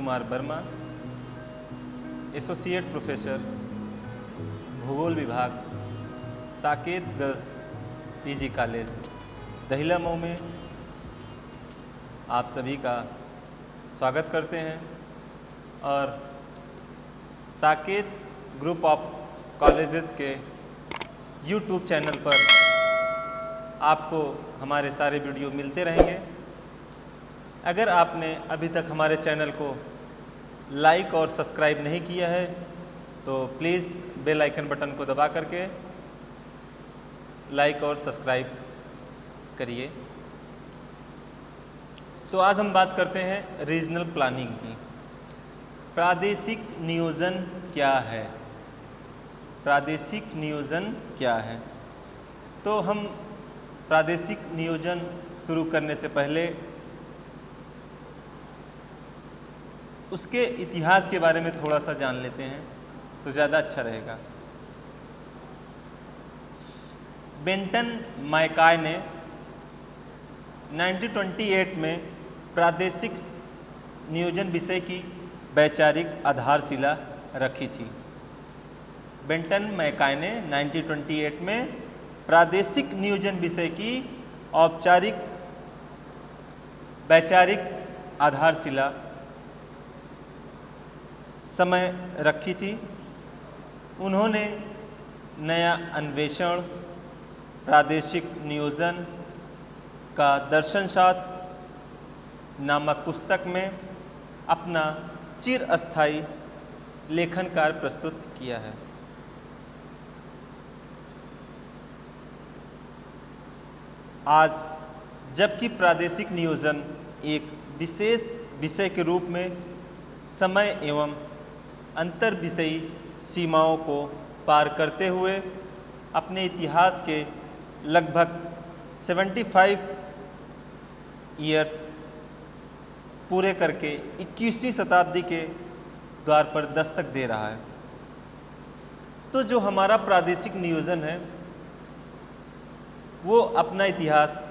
Kumar Verma, associate professor भूगोल विभाग, Saket girls PG college Dahila Mau में आप सभी का स्वागत करते हैं। और साकेत ग्रुप ऑफ कॉलेजेस के यूट्यूब चैनल पर आपको हमारे सारे वीडियो मिलते रहेंगे। अगर आपने अभी तक हमारे चैनल को लाइक और सब्सक्राइब नहीं किया है तो प्लीज़ बेल आइकन बटन को दबा करके लाइक और सब्सक्राइब करिए। तो आज हम बात करते हैं रीजनल प्लानिंग की। प्रादेशिक नियोजन क्या है? प्रादेशिक नियोजन क्या है? तो हम प्रादेशिक नियोजन शुरू करने से पहले उसके इतिहास के बारे में थोड़ा सा जान लेते हैं तो ज़्यादा अच्छा रहेगा। बेंटन मैकाय ने 1928 में प्रादेशिक नियोजन विषय की वैचारिक आधारशिला रखी थी। बेंटन मैकाय ने 1928 में प्रादेशिक नियोजन विषय की औपचारिक वैचारिक आधारशिला समय रखी थी। उन्होंने नया अन्वेषण प्रादेशिक नियोजन का दर्शनशास्त्र नामक पुस्तक में अपना चिरस्थायी लेखन कार्य प्रस्तुत किया है। आज जबकि प्रादेशिक नियोजन एक विशेष विषय के रूप में समय एवं अंतर विषयी सीमाओं को पार करते हुए अपने इतिहास के लगभग 75 ईयर्स पूरे करके 21वीं शताब्दी के द्वार पर दस्तक दे रहा है। तो जो हमारा प्रादेशिक नियोजन है वो अपना इतिहास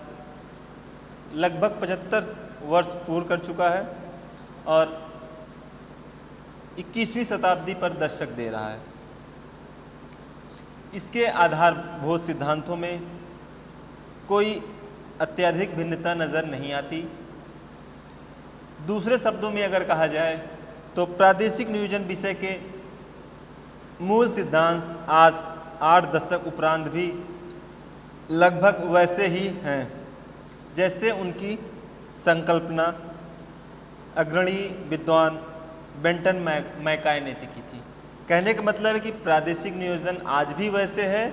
लगभग 75 वर्ष पूर्ण कर चुका है और 21वीं शताब्दी पर दस्तक दे रहा है। इसके आधारभूत सिद्धांतों में कोई अत्यधिक भिन्नता नज़र नहीं आती। दूसरे शब्दों में अगर कहा जाए तो प्रादेशिक नियोजन विषय के मूल सिद्धांत आज 8 दशक उपरांत भी लगभग वैसे ही हैं जैसे उनकी संकल्पना अग्रणी विद्वान बेंटन मैकाय ने की थी। कहने का मतलब है कि प्रादेशिक नियोजन आज भी वैसे है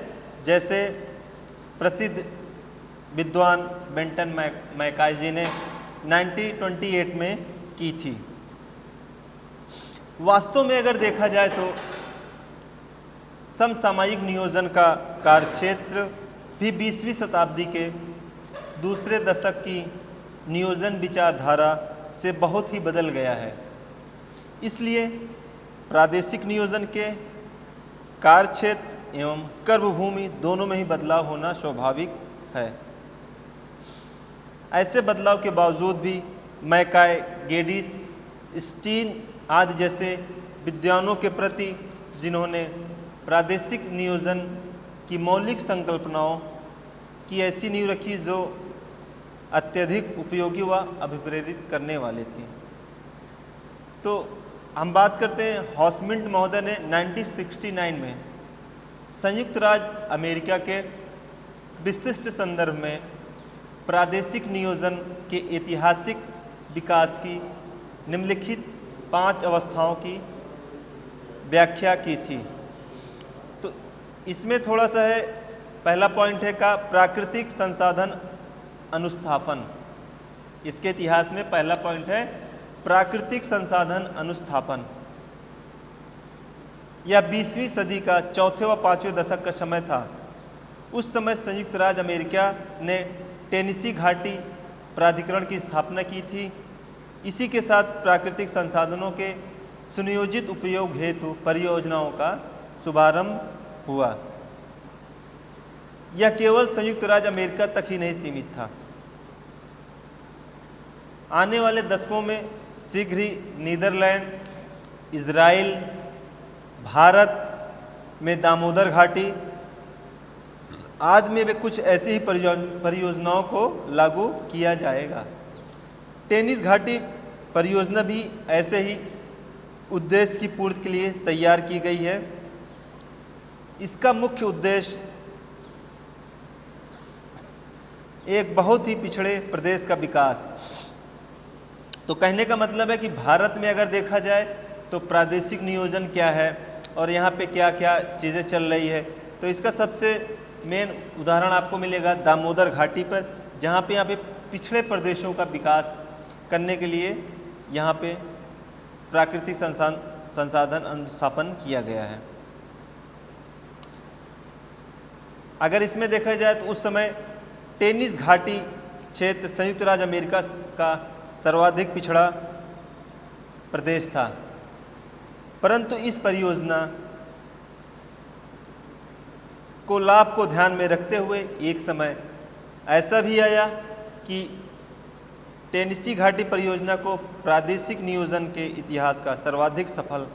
जैसे प्रसिद्ध विद्वान बेंटन मैकाय जी ने 1928 में की थी। वास्तव में अगर देखा जाए तो समसामयिक नियोजन का कार्यक्षेत्र भी 20वीं शताब्दी के दूसरे दशक की नियोजन विचारधारा से बहुत ही बदल गया है। इसलिए प्रादेशिक नियोजन के कार्यक्षेत्र एवं कर्मभूमि दोनों में ही बदलाव होना स्वाभाविक है। ऐसे बदलाव के बावजूद भी मैकाय, गेडिस, स्टीन आदि जैसे विद्वानों के प्रति जिन्होंने प्रादेशिक नियोजन की मौलिक संकल्पनाओं की ऐसी नींव रखी जो अत्यधिक उपयोगी व अभिप्रेरित करने वाली थी। तो हम बात करते हैं हॉसमिंट महोदय ने 1969 में संयुक्त राज्य अमेरिका के विशिष्ट संदर्भ में प्रादेशिक नियोजन के ऐतिहासिक विकास की निम्नलिखित 5 अवस्थाओं की व्याख्या की थी। तो इसमें थोड़ा सा है, पहला पॉइंट है का प्राकृतिक संसाधन अनुस्थापन। इसके इतिहास में पहला पॉइंट है प्राकृतिक संसाधन अनुस्थापन। यह 20वीं सदी का चौथे व 5वें दशक का समय था। उस समय संयुक्त राज्य अमेरिका ने टेनेसी घाटी प्राधिकरण की स्थापना की थी। इसी के साथ प्राकृतिक संसाधनों के सुनियोजित उपयोग हेतु परियोजनाओं का शुभारंभ हुआ। यह केवल संयुक्त राज्य अमेरिका तक ही नहीं सीमित था। आने वाले दशकों में शीघ्र ही नीदरलैंड, इजराइल, भारत में दामोदर घाटी आदि में भी कुछ ऐसी ही परियोजनाओं को लागू किया जाएगा। टेनिस घाटी परियोजना भी ऐसे ही उद्देश्य की पूर्ति के लिए तैयार की गई है। इसका मुख्य उद्देश्य एक बहुत ही पिछड़े प्रदेश का विकास। तो कहने का मतलब है कि भारत में अगर देखा जाए तो प्रादेशिक नियोजन क्या है और यहाँ पे क्या क्या चीज़ें चल रही है, तो इसका सबसे मेन उदाहरण आपको मिलेगा दामोदर घाटी पर, जहाँ पे पिछड़े प्रदेशों का विकास करने के लिए यहाँ पे प्राकृतिक संसाधन अनुस्थापन किया गया है। अगर इसमें देखा जाए तो उस समय टेनिस घाटी क्षेत्र संयुक्त राज्य अमेरिका का सर्वाधिक पिछड़ा प्रदेश था, परंतु इस परियोजना को लाभ को ध्यान में रखते हुए एक समय ऐसा भी आया कि टेनिसी घाटी परियोजना को प्रादेशिक नियोजन के इतिहास का सर्वाधिक सफल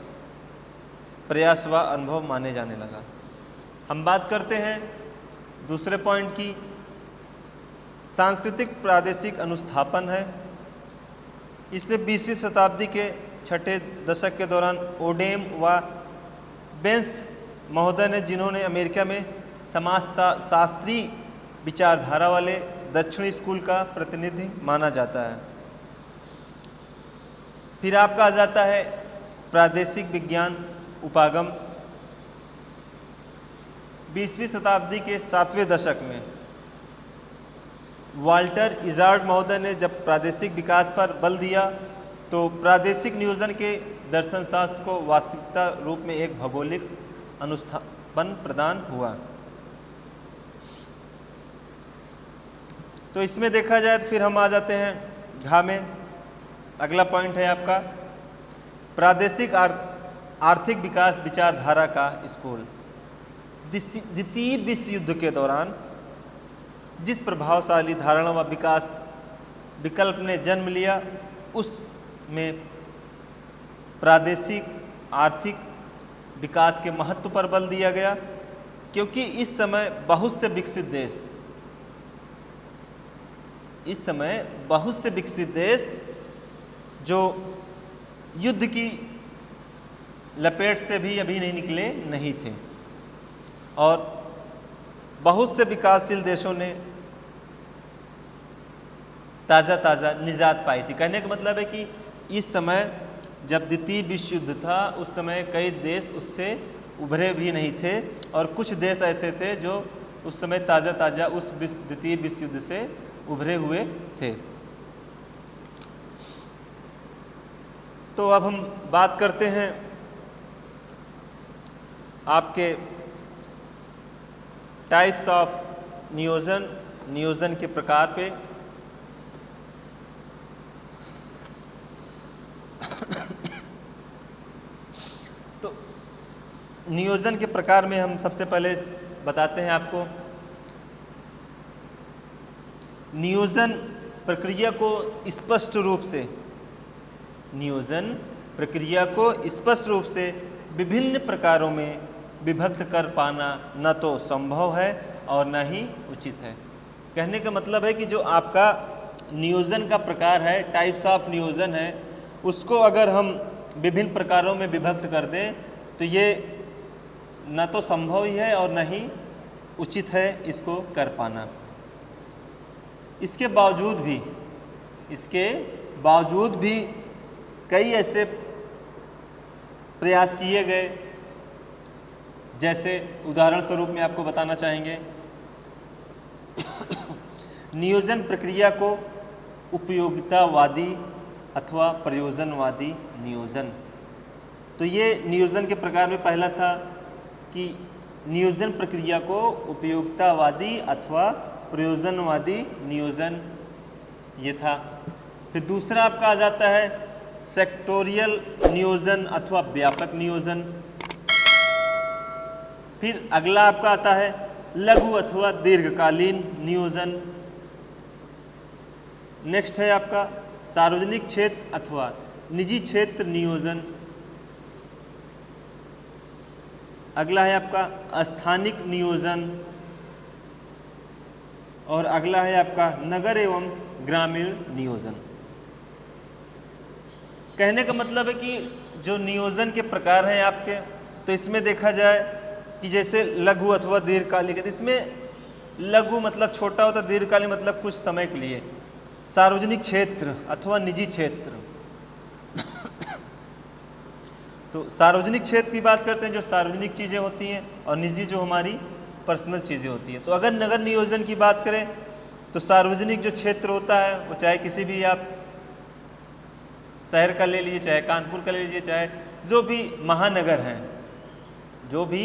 प्रयास व अनुभव माने जाने लगा। हम बात करते हैं दूसरे पॉइंट की, सांस्कृतिक प्रादेशिक अनुस्थापन है। इसमें 20वीं शताब्दी के छठे दशक के दौरान ओडेम व बेंस महोदय ने, जिन्होंने अमेरिका में समाजशास्त्री विचारधारा वाले दक्षिणी स्कूल का प्रतिनिधि माना जाता है। फिर आपका आ जाता है प्रादेशिक विज्ञान उपागम। 20वीं शताब्दी के 7वें दशक में वाल्टर इजार्ड महोदय ने जब प्रादेशिक विकास पर बल दिया तो प्रादेशिक नियोजन के दर्शनशास्त्र को वास्तविकता रूप में एक भौगोलिक अनुस्थापन प्रदान हुआ। तो इसमें देखा जाए तो फिर हम आ जाते हैं घा में। अगला पॉइंट है आपका प्रादेशिक आर्थिक विकास विचारधारा का स्कूल। द्वितीय विश्व युद्ध के दौरान जिस प्रभावशाली धारणा व विकास विकल्प ने जन्म लिया, उसमें प्रादेशिक आर्थिक विकास के महत्व पर बल दिया गया, क्योंकि इस समय बहुत से विकसित देश जो युद्ध की लपेट से भी अभी नहीं निकले नहीं थे और बहुत से विकासशील देशों ने ताज़ा निजात पाई थी। कहने का मतलब है कि इस समय जब द्वितीय विश्व युद्ध था उस समय कई देश उससे उभरे भी नहीं थे और कुछ देश ऐसे थे जो उस समय ताज़ा उस द्वितीय विश्व युद्ध से उभरे हुए थे। तो अब हम बात करते हैं आपके टाइप्स ऑफ नियोजन के प्रकार पे। तो नियोजन के प्रकार में हम सबसे पहले बताते हैं आपको नियोजन प्रक्रिया को स्पष्ट रूप से विभिन्न प्रकारों में विभक्त कर पाना न तो संभव है और न ही उचित है। कहने का मतलब है कि जो आपका नियोजन का प्रकार है, टाइप्स ऑफ नियोजन है, उसको अगर हम विभिन्न प्रकारों में विभक्त कर दें तो ये न तो संभव ही है और न ही उचित है इसको कर पाना। इसके बावजूद भी कई ऐसे प्रयास किए गए, जैसे उदाहरण स्वरूप में आपको बताना चाहेंगे नियोजन प्रक्रिया को उपयोगितावादी अथवा प्रयोजनवादी नियोजन। तो ये नियोजन के प्रकार में पहला था कि नियोजन प्रक्रिया को उपयोगितावादी अथवा प्रयोजनवादी नियोजन, ये था। फिर दूसरा आपका आ जाता है सेक्टोरियल नियोजन अथवा व्यापक नियोजन। फिर अगला आपका आता है लघु अथवा दीर्घकालीन नियोजन। नेक्स्ट है आपका सार्वजनिक क्षेत्र अथवा निजी क्षेत्र नियोजन, अगला है आपका स्थानिक नियोजन, और अगला है आपका नगर एवं ग्रामीण नियोजन। कहने का मतलब है कि जो नियोजन के प्रकार हैं आपके, तो इसमें देखा जाए कि जैसे लघु अथवा दीर्घकालिक, इसमें लघु मतलब छोटा होता है, दीर्घकालिक मतलब कुछ समय के लिए। सार्वजनिक क्षेत्र अथवा निजी क्षेत्र तो सार्वजनिक क्षेत्र की बात करते हैं जो सार्वजनिक चीज़ें होती हैं, और निजी जो हमारी पर्सनल चीज़ें होती हैं। तो अगर नगर नियोजन की बात करें तो सार्वजनिक जो क्षेत्र होता है वो चाहे किसी भी आप शहर का ले लीजिए, चाहे कानपुर का ले लीजिए, चाहे जो भी महानगर हैं, जो भी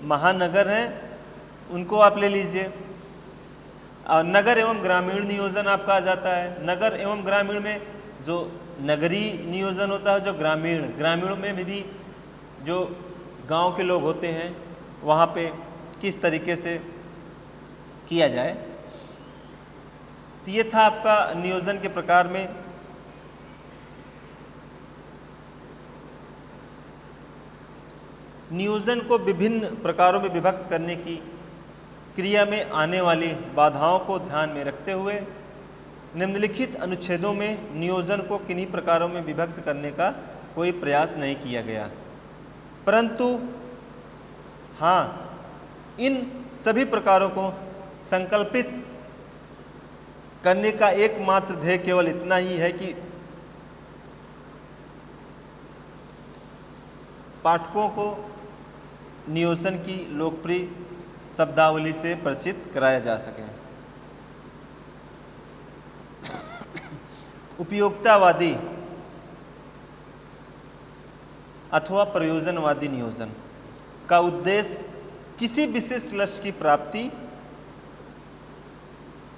महानगर हैं उनको आप ले लीजिए। और नगर एवं ग्रामीण नियोजन आपका आ जाता है। नगर एवं ग्रामीण में जो नगरीय नियोजन होता है, जो ग्रामीणों में भी जो गांव के लोग होते हैं वहाँ पे किस तरीके से किया जाए। तो ये था आपका नियोजन के प्रकार में। नियोजन को विभिन्न प्रकारों में विभक्त करने की क्रिया में आने वाली बाधाओं को ध्यान में रखते हुए निम्नलिखित अनुच्छेदों में नियोजन को किन्हीं प्रकारों में विभक्त करने का कोई प्रयास नहीं किया गया, परंतु हाँ, इन सभी प्रकारों को संकल्पित करने का एकमात्र ध्येय केवल इतना ही है कि पाठकों को नियोजन की लोकप्रिय शब्दावली से परिचित कराया जा सके। उपयोगितावादी अथवा प्रयोजनवादी नियोजन का उद्देश्य किसी विशेष लक्ष्य की प्राप्ति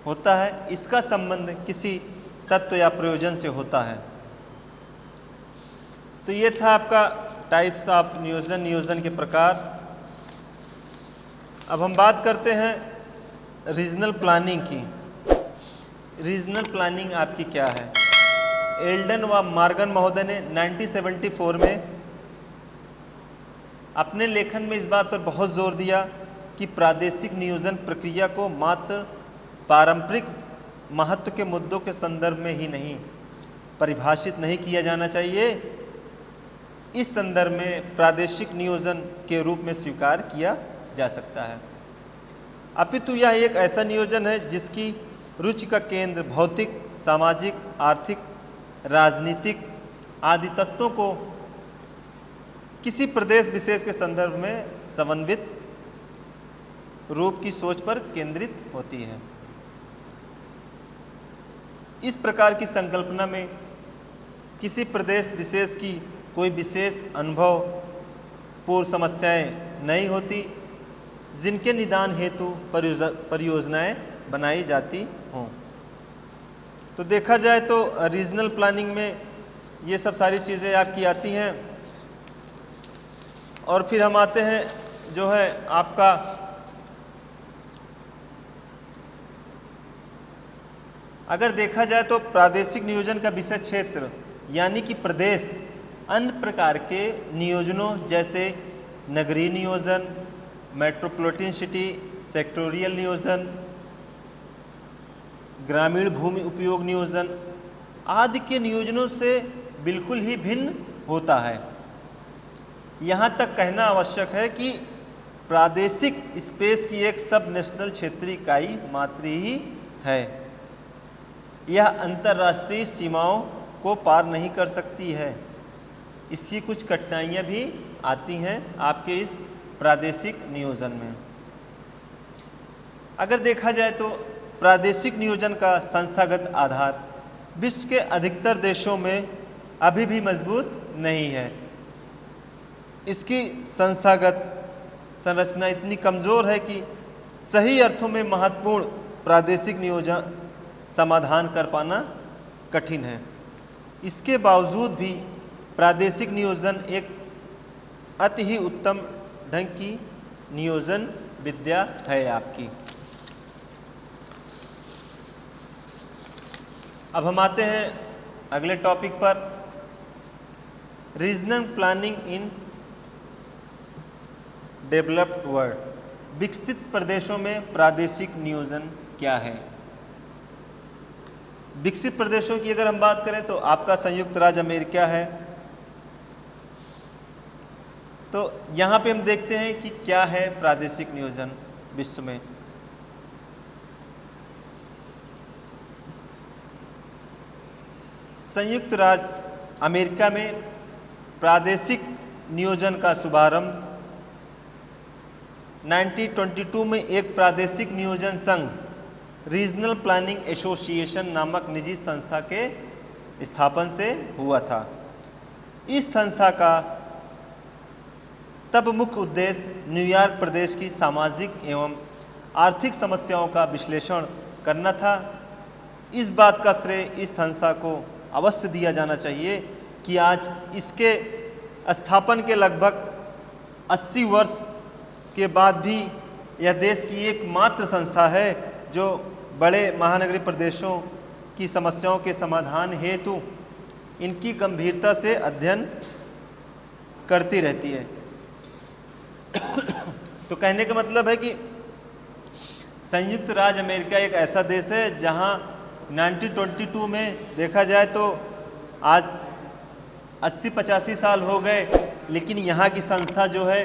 होता है। इसका संबंध किसी तत्व या प्रयोजन से होता है। तो ये था आपका टाइप्स ऑफ नियोजन, नियोजन के प्रकार। अब हम बात करते हैं रीजनल प्लानिंग की। रीजनल प्लानिंग आपकी क्या है? एल्डन व मॉर्गन महोदय ने 1974 में अपने लेखन में इस बात पर बहुत जोर दिया कि प्रादेशिक नियोजन प्रक्रिया को मात्र पारंपरिक महत्व के मुद्दों के संदर्भ में ही नहीं परिभाषित नहीं किया जाना चाहिए, इस संदर्भ में प्रादेशिक नियोजन के रूप में स्वीकार किया जा सकता है। अपितु यह एक ऐसा नियोजन है जिसकी रुचि का केंद्र भौतिक, सामाजिक, आर्थिक, राजनीतिक आदि तत्वों को किसी प्रदेश विशेष के संदर्भ में समन्वित रूप की सोच पर केंद्रित होती है। इस प्रकार की संकल्पना में किसी प्रदेश विशेष की कोई विशेष अनुभव पूर्व समस्याएं नहीं होती जिनके निदान हेतु परियोजनाएं बनाई जाती हों। तो देखा जाए तो रीजनल प्लानिंग में ये सब सारी चीज़ें आपकी आती हैं। और फिर हम आते हैं जो है आपका अगर देखा जाए तो प्रादेशिक नियोजन का विषय क्षेत्र यानी कि प्रदेश अन्य प्रकार के नियोजनों जैसे नगरीय नियोजन, मेट्रोपॉलिटन सिटी, सेक्टोरियल नियोजन, ग्रामीण भूमि उपयोग नियोजन आदि के नियोजनों से बिल्कुल ही भिन्न होता है। यहाँ तक कहना आवश्यक है कि प्रादेशिक स्पेस की एक सब नेशनल क्षेत्रीय इकाई मात्र ही है। यह अंतर्राष्ट्रीय सीमाओं को पार नहीं कर सकती है। इसकी कुछ कठिनाइयाँ भी आती हैं आपके इस प्रादेशिक नियोजन में। अगर देखा जाए तो प्रादेशिक नियोजन का संस्थागत आधार विश्व के अधिकतर देशों में अभी भी मजबूत नहीं है। इसकी संस्थागत संरचना इतनी कमज़ोर है कि सही अर्थों में महत्वपूर्ण प्रादेशिक नियोजन समाधान कर पाना कठिन है। इसके बावजूद भी प्रादेशिक नियोजन एक अति ही उत्तम ढंग की नियोजन विद्या है आपकी। अब हम आते हैं अगले टॉपिक पर। Regional planning in developed world, विकसित प्रदेशों में प्रादेशिक नियोजन क्या है। विकसित प्रदेशों की अगर हम बात करें तो आपका संयुक्त राज्य अमेरिका है। तो यहाँ पे हम देखते हैं कि क्या है प्रादेशिक नियोजन विश्व में। संयुक्त राज्य अमेरिका में प्रादेशिक नियोजन का शुभारंभ 1922 में एक प्रादेशिक नियोजन संघ रीजनल प्लानिंग एसोसिएशन नामक निजी संस्था के स्थापन से हुआ था। इस संस्था का तब मुख्य उद्देश्य न्यूयॉर्क प्रदेश की सामाजिक एवं आर्थिक समस्याओं का विश्लेषण करना था। इस बात का श्रेय इस संस्था को अवश्य दिया जाना चाहिए कि आज इसके स्थापन के लगभग 80 वर्ष के बाद भी यह देश की एकमात्र संस्था है जो बड़े महानगरीय प्रदेशों की समस्याओं के समाधान हेतु इनकी गंभीरता से अध्ययन करती रहती है। तो कहने का मतलब है कि संयुक्त राज्य अमेरिका एक ऐसा देश है जहां 1922 में देखा जाए तो आज 80-85 साल हो गए, लेकिन यहाँ की संस्था जो है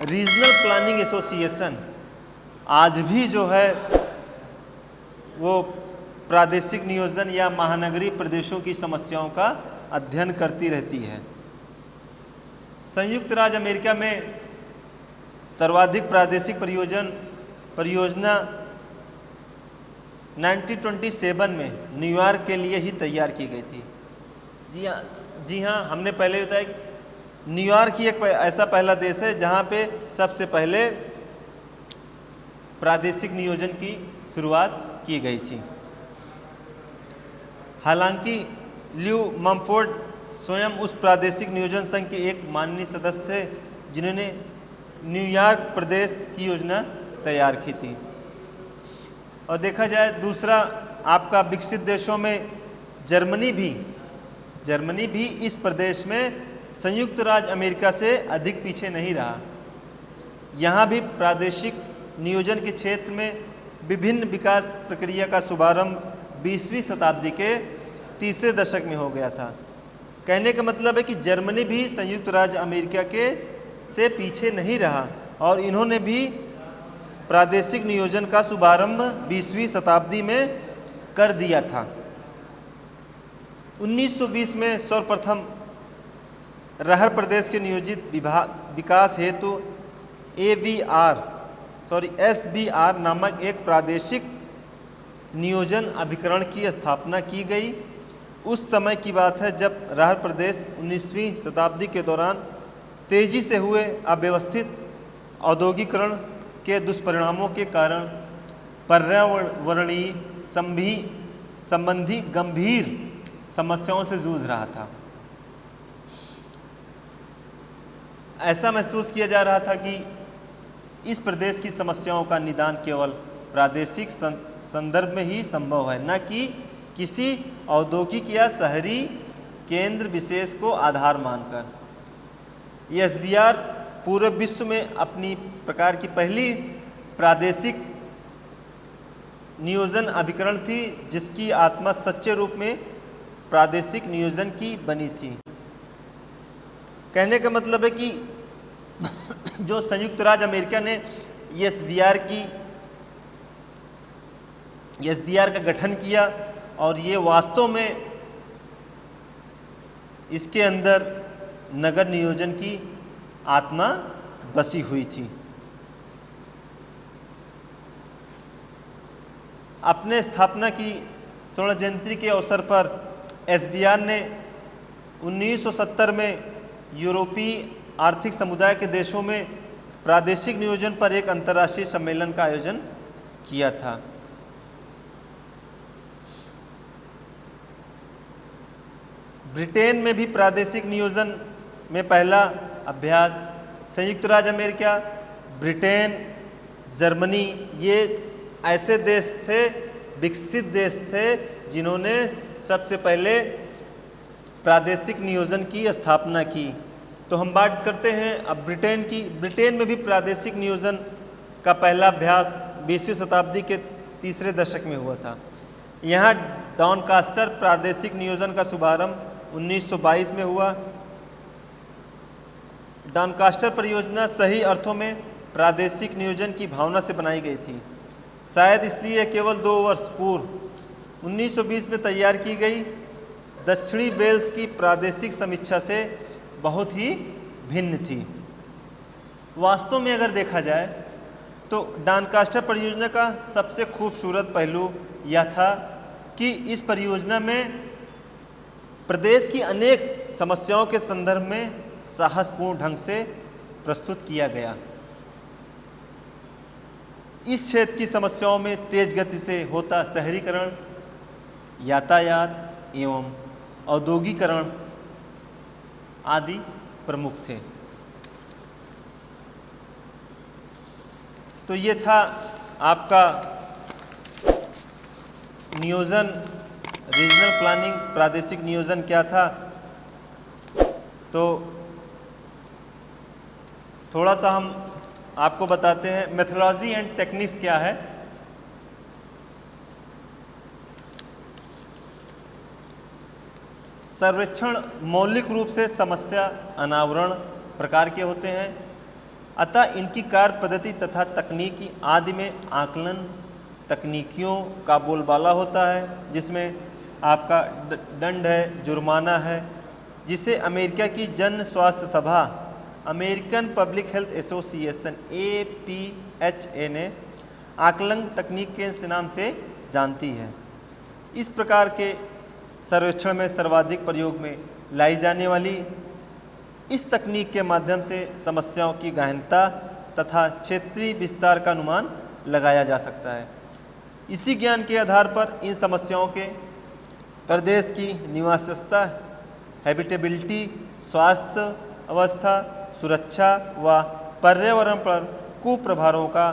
रीजनल प्लानिंग एसोसिएशन आज भी जो है वो प्रादेशिक नियोजन या महानगरीय प्रदेशों की समस्याओं का अध्ययन करती रहती है। संयुक्त राज्य अमेरिका में सर्वाधिक प्रादेशिक परियोजना 1927 में न्यूयॉर्क के लिए ही तैयार की गई थी। जी हाँ, हमने पहले बताया कि न्यूयॉर्क ही एक ऐसा पहला देश है जहाँ पे सबसे पहले प्रादेशिक नियोजन की शुरुआत की गई थी। हालांकि ल्यू मम्फोर्ड स्वयं उस प्रादेशिक नियोजन संघ के एक माननीय सदस्य थे जिन्होंने न्यूयॉर्क प्रदेश की योजना तैयार की थी। और देखा जाए दूसरा आपका विकसित देशों में जर्मनी भी इस प्रदेश में संयुक्त राज्य अमेरिका से अधिक पीछे नहीं रहा। यहाँ भी प्रादेशिक नियोजन के क्षेत्र में विभिन्न विकास प्रक्रिया का शुभारंभ 20वीं शताब्दी के तीसरे दशक में हो गया था। कहने का मतलब है कि जर्मनी भी संयुक्त राज्य अमेरिका के से पीछे नहीं रहा और इन्होंने भी प्रादेशिक नियोजन का शुभारंभ 20वीं शताब्दी में कर दिया था। 1920 में सर्वप्रथम रहर प्रदेश के नियोजित विकास हेतु SBR नामक एक प्रादेशिक नियोजन अभिकरण की स्थापना की गई। उस समय की बात है जब रहर प्रदेश 19वीं शताब्दी के दौरान तेजी से हुए अव्यवस्थित औद्योगिकरण के दुष्परिणामों के कारण पर्यावरणीय संबंधी गंभीर समस्याओं से जूझ रहा था। ऐसा महसूस किया जा रहा था कि इस प्रदेश की समस्याओं का निदान केवल प्रादेशिक संदर्भ में ही संभव है, न कि किसी औद्योगिक या शहरी केंद्र विशेष को आधार मानकर। SBR पूरे विश्व में अपनी प्रकार की पहली प्रादेशिक नियोजन अभिकरण थी जिसकी आत्मा सच्चे रूप में प्रादेशिक नियोजन की बनी थी। कहने का मतलब है कि जो संयुक्त राज्य अमेरिका ने SBR का गठन किया और ये वास्तव में इसके अंदर नगर नियोजन की आत्मा बसी हुई थी। अपने स्थापना की स्वर्ण जयंती के अवसर पर SBR ने 1970 में यूरोपीय आर्थिक समुदाय के देशों में प्रादेशिक नियोजन पर एक अंतर्राष्ट्रीय सम्मेलन का आयोजन किया था। ब्रिटेन में भी प्रादेशिक नियोजन में पहला अभ्यास संयुक्त राज्य अमेरिका, ब्रिटेन, जर्मनी ये ऐसे देश थे, विकसित देश थे जिन्होंने सबसे पहले प्रादेशिक नियोजन की स्थापना की। तो हम बात करते हैं अब ब्रिटेन की। ब्रिटेन में भी प्रादेशिक नियोजन का पहला अभ्यास 20वीं शताब्दी के तीसरे दशक में हुआ था। यहाँ डॉनकास्टर प्रादेशिक नियोजन का शुभारंभ 1922 में हुआ। डॉनकास्टर परियोजना सही अर्थों में प्रादेशिक नियोजन की भावना से बनाई गई थी, शायद इसलिए केवल 2 वर्ष पूर्व 1920 में तैयार की गई दक्षिणी वेल्स की प्रादेशिक समीक्षा से बहुत ही भिन्न थी। वास्तव में अगर देखा जाए तो डॉनकास्टर परियोजना का सबसे खूबसूरत पहलू यह था कि इस परियोजना में प्रदेश की अनेक समस्याओं के संदर्भ में साहसपूर्ण ढंग से प्रस्तुत किया गया। इस क्षेत्र की समस्याओं में तेज गति से होता शहरीकरण, यातायात एवं औद्योगिकरण आदि प्रमुख थे। तो ये था आपका नियोजन, रीजनल प्लानिंग, प्रादेशिक नियोजन क्या था। तो थोड़ा सा हम आपको बताते हैं मेथोडोलॉजी एंड टेक्निक्स क्या है। सर्वेक्षण मौलिक रूप से समस्या अनावरण प्रकार के होते हैं, अतः इनकी कार्य पद्धति तथा तकनीकी आदि में आकलन तकनीकियों का बोलबाला होता है, जिसमें आपका दंड है, जुर्माना है, जिसे अमेरिका की जन स्वास्थ्य सभा American public health association APHA ने आकलन तकनीक के नाम से जानती है। इस प्रकार के सर्वेक्षण में सर्वाधिक प्रयोग में लाई जाने वाली इस तकनीक के माध्यम से समस्याओं की गहनता तथा क्षेत्रीय विस्तार का अनुमान लगाया जा सकता है। इसी ज्ञान के आधार पर इन समस्याओं के प्रदेश की निवासस्थता, हैबिटेबिलिटी, स्वास्थ्य अवस्था, सुरक्षा व पर्यावरण पर कुप्रभावों का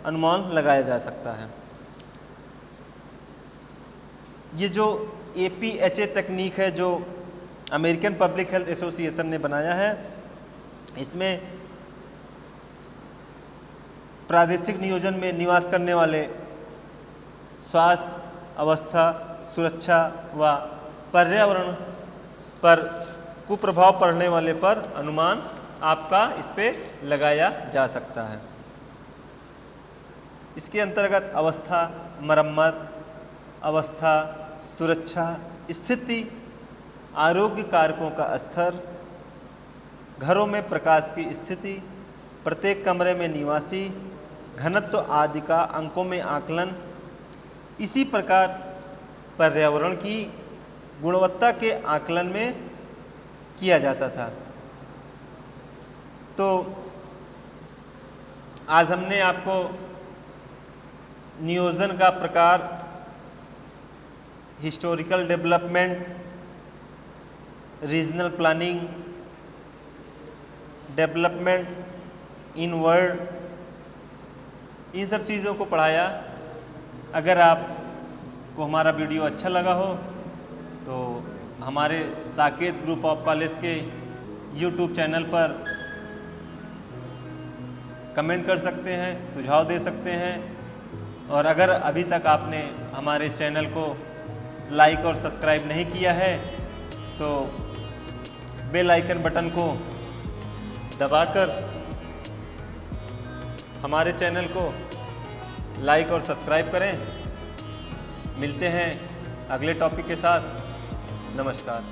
अनुमान लगाया जा सकता है। ये जो APHA तकनीक है जो अमेरिकन पब्लिक हेल्थ एसोसिएशन ने बनाया है, इसमें प्रादेशिक नियोजन में निवास करने वाले स्वास्थ्य अवस्था, सुरक्षा व पर्यावरण पर कुप्रभाव पड़ने वाले पर अनुमान आपका इस पे लगाया जा सकता है। इसके अंतर्गत अवस्था, मरम्मत, अवस्था, सुरक्षा, स्थिति, आरोग्य कारकों का स्तर, घरों में प्रकाश की स्थिति, प्रत्येक कमरे में निवासी, घनत्व आदि का अंकों में आकलन, इसी प्रकार पर्यावरण की गुणवत्ता के आकलन में किया जाता था। तो आज हमने आपको नियोजन का प्रकार, historical development, regional planning, development in world, इन सब चीज़ों को पढ़ाया। अगर आपको हमारा वीडियो अच्छा लगा हो तो हमारे साकेत ग्रुप ऑफ कॉलेज के YouTube चैनल पर कमेंट कर सकते हैं, सुझाव दे सकते हैं। और अगर अभी तक आपने हमारे इस चैनल को लाइक और सब्सक्राइब नहीं किया है तो बेल आइकन बटन को दबाकर हमारे चैनल को लाइक और सब्सक्राइब करें। मिलते हैं अगले टॉपिक के साथ। नमस्कार।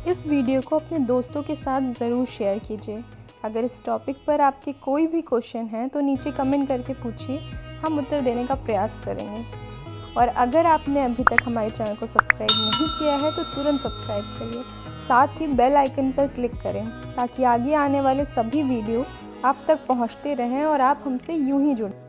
इस वीडियो को अपने दोस्तों के साथ ज़रूर शेयर कीजिए। अगर इस टॉपिक पर आपके कोई भी क्वेश्चन हैं तो नीचे कमेंट करके पूछिए, हम उत्तर देने का प्रयास करेंगे। और अगर आपने अभी तक हमारे चैनल को सब्सक्राइब नहीं किया है तो तुरंत सब्सक्राइब करिए, साथ ही बेल आइकन पर क्लिक करें ताकि आगे आने वाले सभी वीडियो आप तक पहुंचते रहें और आप हमसे यूं ही जुड़ें।